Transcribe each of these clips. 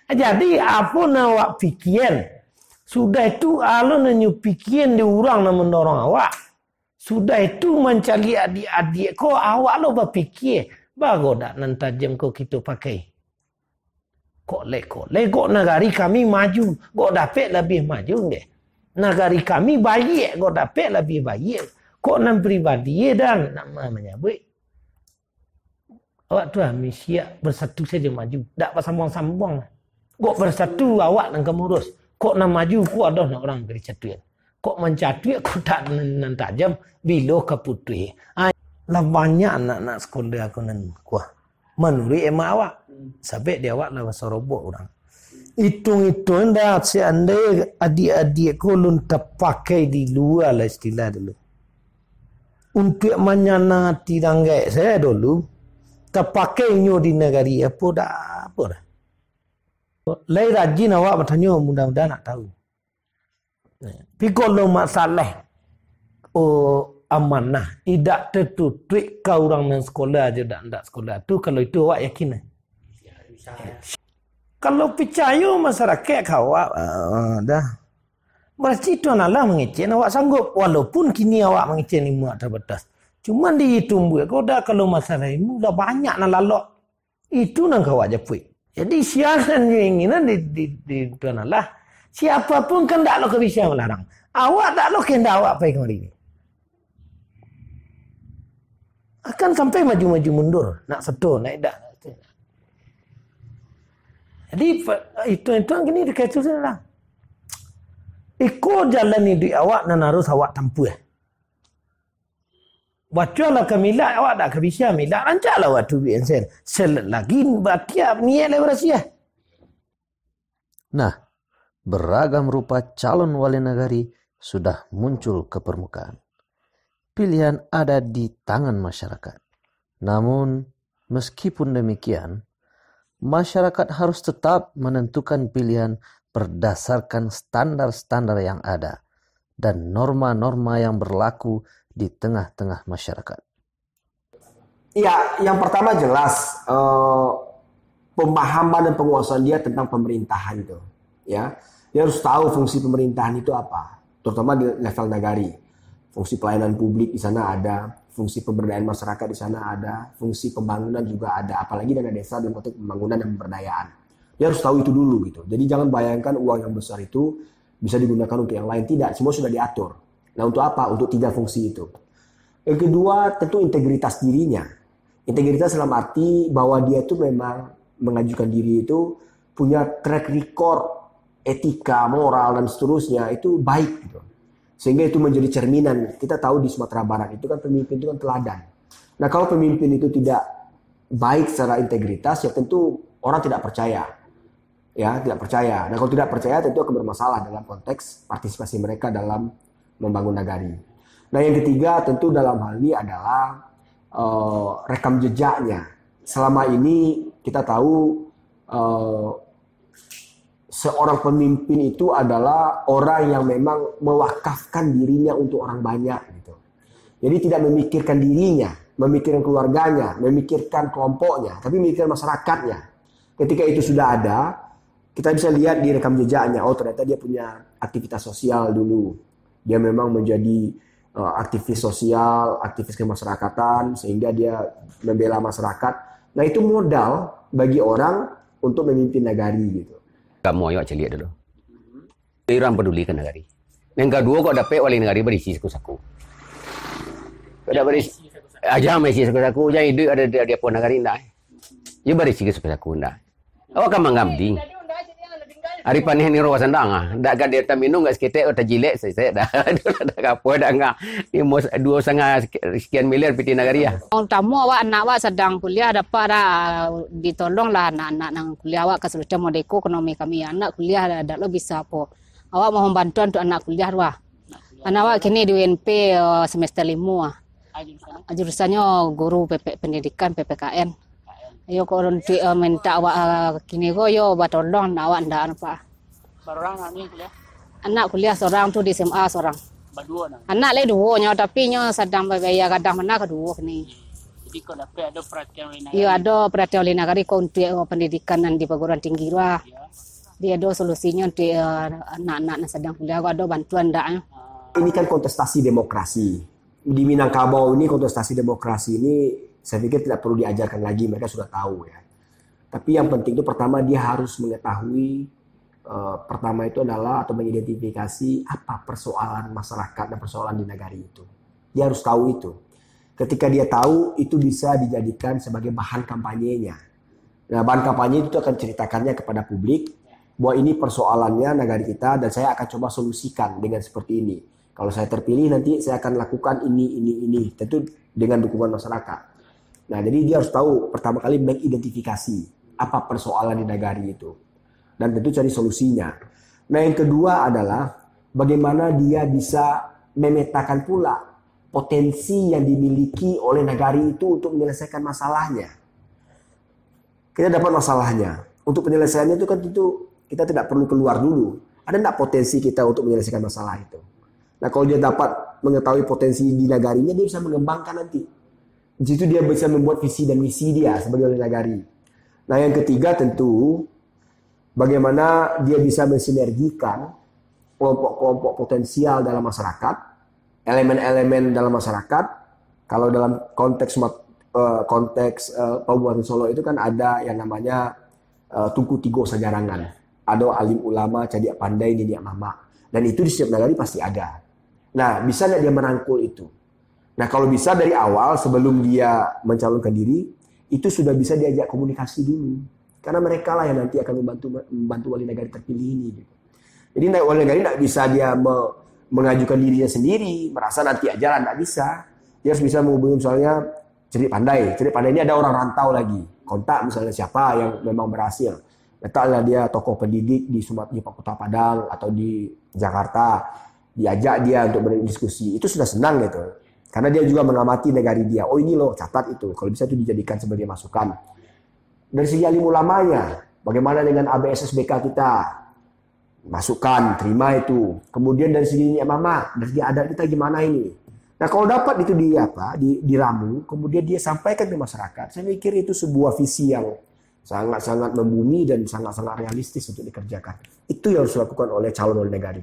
Jadi apa nak awak fikiran? Sudah itu alun nanyu fikiran diurang nak mendorong awak. Sudah itu mencari adik-adik kau awak lo berfikir. Bago dak nan tajam kau kita pakai. Kok negari kami maju. Kok dapat lebih maju deh. Negari kami baik. Kok dapat lebih baik. Kok nan pribadi dan nak menyebut. Awak tu siap bersatu saja maju. Tak bersambung-sambung. Kok bersatu awak nak kemurus. Kok nak maju ku ada nak orang beri catuan. Kok mencatuan ku tak nan tajam bila ke putih. Lah banyak anak-anak sekolah aku nan kuah. Menurut emak awak. Sampai dia awak lah serobot orang. Hitung-hitung dah seandainya adik-adik ku lun terpakai di luar lah istilah dulu. Untuk menyanati ranggai saya dulu. Terpakainya di negari apa dah. Lai rajin awak bertanya mudah-mudahan nak tahu. Tapi kalau masalah amanah tidak tertutup kau orang yang sekolah aja tak sekolah tu kalau itu awak yakin kalau percaya masyarakat kau awak dah berarti tu nalah mengecen awak sanggup walaupun kini awak mengecen ilmu terbatas cuma dihitung buat kau dah kalau masalah ilmu dah banyak nak lalok itu nang kau aja puik jadi siaran yang ingin di tu nalah siapapun kan tak lo bisa melarang awak tak lo kena awak pergi kemari ni akan sampai maju-maju mundur nak setor naik dak jadi itu gini dikaitu lah ikut jalan ni di awak dan harus awak tempuh bacalah ke milat awak tak bisa milat rancaklah waktu biasa sel lagi batiap niat lebrasiah. Nah, beragam rupa calon wali negari sudah muncul ke permukaan. Pilihan ada di tangan masyarakat. Namun, meskipun demikian, masyarakat harus tetap menentukan pilihan berdasarkan standar-standar yang ada dan norma-norma yang berlaku di tengah-tengah masyarakat. Ya, yang pertama jelas pemahaman dan penguasaan dia tentang pemerintahan itu. Ya, dia harus tahu fungsi pemerintahan itu apa, terutama di level nagari. Fungsi pelayanan publik di sana ada, fungsi pemberdayaan masyarakat di sana ada, fungsi pembangunan juga ada, apalagi dana desa dalam konteks pembangunan dan pemberdayaan. Dia harus tahu itu dulu gitu. Jadi jangan bayangkan uang yang besar itu bisa digunakan untuk yang lain, tidak, semua sudah diatur. Nah, untuk apa? Untuk 3 fungsi itu. Yang kedua, tentu integritas dirinya. Integritas dalam arti bahwa dia itu memang mengajukan diri itu punya track record etika, moral dan seterusnya itu baik gitu. Sehingga itu menjadi cerminan. Kita tahu di Sumatera Barat itu kan pemimpin itu kan teladan. Nah, kalau pemimpin itu tidak baik secara integritas, ya tentu orang tidak percaya. Ya, tidak percaya. Nah, kalau tidak percaya tentu akan bermasalah dalam konteks partisipasi mereka dalam membangun nagari. Nah, yang ketiga tentu dalam hal ini adalah rekam jejaknya. Selama ini kita tahu seorang pemimpin itu adalah orang yang memang mewakafkan dirinya untuk orang banyak gitu. Jadi tidak memikirkan dirinya, memikirkan keluarganya, memikirkan kelompoknya, tapi memikirkan masyarakatnya. Ketika itu sudah ada, kita bisa lihat di rekam jejaknya, oh ternyata dia punya aktivitas sosial dulu. Dia memang menjadi aktivis sosial, aktivis kemasyarakatan, sehingga dia membela masyarakat. Nah, itu modal bagi orang untuk memimpin nagari gitu. Kamu ayo celiak dulu. Orang pedulikan negari. Yang kedua kok dapat wali negari berisi saku-saku. Kau dah berisi. Aja berisi saku-saku. Jangan hidup ada dia pun negari indah. Dia berisi saku-saku indah. Awak kan mengambing. Hari panih ni rawa sandang dak kan dia minum enggak sekitar atau jilek saya dah apa dah enggak ni 2,5 sekian miliar PT Nagari ya. Tamu awak anak awak sedang kuliah dapat ditolonglah anak-anak nang kuliah awak kesulitan modeko ekonomi kami anak kuliah dak lo bisa apa. Awak mohon bantuan untuk anak kuliah wah. Anak awak kini di UNP semester 5 jurusannya guru pendidikan PPKN. Ayo kalau minta awak kini yo batolong awak ndak apa. Barang ni kuliah. Anak kuliah seorang tu di SMA seorang. Berdua nak. Anak le dua nya tapi nya sedang bayar kadang mana kedua ni. Jadi kau dapat ada perhatian lain. Ya ada perhatian lain negara kau untuk pendidikan dan di perguruan tinggi lah. Ya. Dia ada solusinya untuk anak-anak yang sedang kuliah, ada bantuan tak? Ini kan kontestasi demokrasi. Di Minangkabau ini kontestasi demokrasi ini saya pikir tidak perlu diajarkan lagi, mereka sudah tahu ya. Tapi yang penting itu pertama dia harus mengetahui, pertama itu adalah atau mengidentifikasi apa persoalan masyarakat dan persoalan di negara itu. Dia harus tahu itu. Ketika dia tahu, itu bisa dijadikan sebagai bahan kampanyenya. Nah, bahan kampanye itu akan ceritakannya kepada publik bahwa ini persoalannya negara kita dan saya akan coba solusikan dengan seperti ini. Kalau saya terpilih nanti saya akan lakukan ini. Tentu dengan dukungan masyarakat. Nah, jadi dia harus tahu pertama kali mengidentifikasi apa persoalan di negara itu. Dan tentu cari solusinya. Nah, yang kedua adalah bagaimana dia bisa memetakan pula potensi yang dimiliki oleh negara itu untuk menyelesaikan masalahnya. Kita dapat masalahnya. Untuk penyelesaiannya itu kan tentu kita tidak perlu keluar dulu. Ada tidak potensi kita untuk menyelesaikan masalah itu? Nah, kalau dia dapat mengetahui potensi di negarinya, dia bisa mengembangkan nanti. Di situ dia bisa membuat visi dan misi dia sebagai nagari. Nah, yang ketiga tentu bagaimana dia bisa mensinergikan kelompok-kelompok potensial dalam masyarakat, elemen-elemen dalam masyarakat. Kalau dalam konteks Kabupaten Solo itu kan ada yang namanya Tungku Tigo Sajarangan, ada alim ulama, cadiak pandai, niniak mama, dan itu di setiap negara pasti ada. Nah, bisa nggak dia merangkul itu? Nah, kalau bisa dari awal sebelum dia mencalonkan diri, itu sudah bisa diajak komunikasi dulu, karena mereka lah yang nanti akan membantu wali negara terpilih ini. Jadi wali negara tidak bisa dia mengajukan dirinya sendiri, merasa nanti aja lah, tidak bisa. Dia harus bisa menghubungi misalnya Cedik Pandai. Cedik Pandai ini ada orang rantau lagi. Kontak misalnya siapa yang memang berhasil. Letaklah dia tokoh pendidik di Kota Padang atau di Jakarta. Diajak dia untuk berdiskusi. Itu sudah senang gitu. Karena dia juga mengamati negara dia. Oh ini loh, catat itu. Kalau bisa itu dijadikan sebagai masukan. Dari segi alim ulamanya, bagaimana dengan ABSSBK kita? Masukkan, terima itu. Kemudian dari segi mama, dari segi adat kita gimana ini? Nah, kalau dapat itu diramu, kemudian dia sampaikan ke masyarakat. Saya mikir itu sebuah visi yang sangat-sangat membumi dan sangat-sangat realistis untuk dikerjakan. Itu yang harus dilakukan oleh calon wali negara.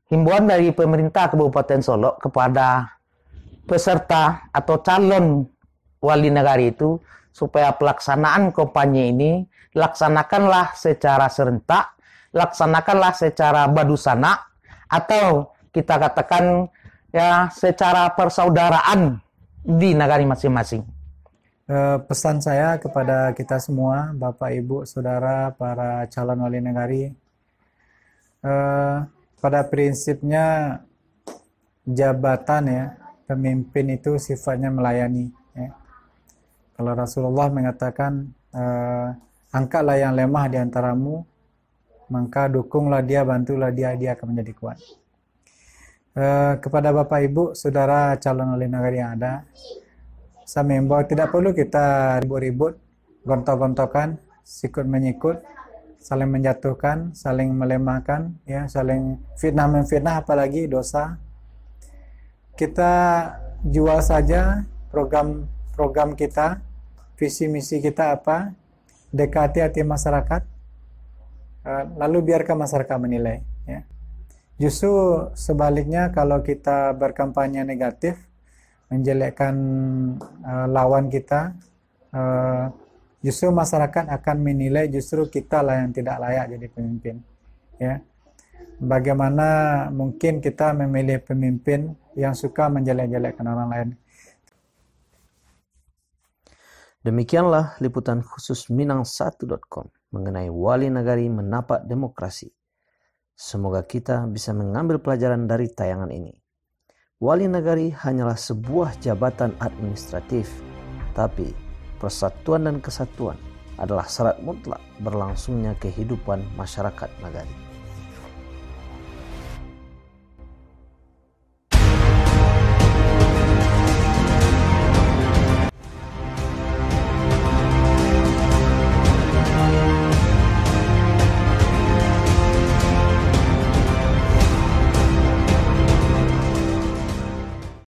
Himbauan dari pemerintah Kabupaten Solo kepada peserta atau calon wali negara itu supaya pelaksanaan kampanye ini laksanakanlah secara serentak, laksanakanlah secara badusana, atau kita katakan ya secara persaudaraan di negara masing-masing. Pesan saya kepada kita semua, Bapak, Ibu, Saudara, para calon wali negari, pada prinsipnya jabatan ya, pemimpin itu sifatnya melayani. Ya. Kalau Rasulullah mengatakan, angkatlah yang lemah di antaramu, maka dukunglah dia, bantulah dia, dia akan menjadi kuat. Kepada Bapak, Ibu, Saudara calon wali negara yang ada, saya mengimbau tidak perlu kita ribut-ribut, gontok-gontokan, sikut-menyikut, saling menjatuhkan, saling melemahkan, ya, saling fitnah-memfitnah, apalagi dosa. Kita jual saja program kita, visi misi kita apa, dekati hati masyarakat, lalu biarkan masyarakat menilai. Ya. Justru sebaliknya, kalau kita berkampanye negatif, menjelekkan lawan kita, justru masyarakat akan menilai justru kita lah yang tidak layak jadi pemimpin. Ya. Bagaimana mungkin kita memilih pemimpin yang suka menjelek-jelekkan orang lain. Demikianlah liputan khusus Minang1.com mengenai wali negari menapak demokrasi. Semoga kita bisa mengambil pelajaran dari tayangan ini. Wali negari hanyalah sebuah jabatan administratif, tapi persatuan dan kesatuan adalah syarat mutlak berlangsungnya kehidupan masyarakat negari.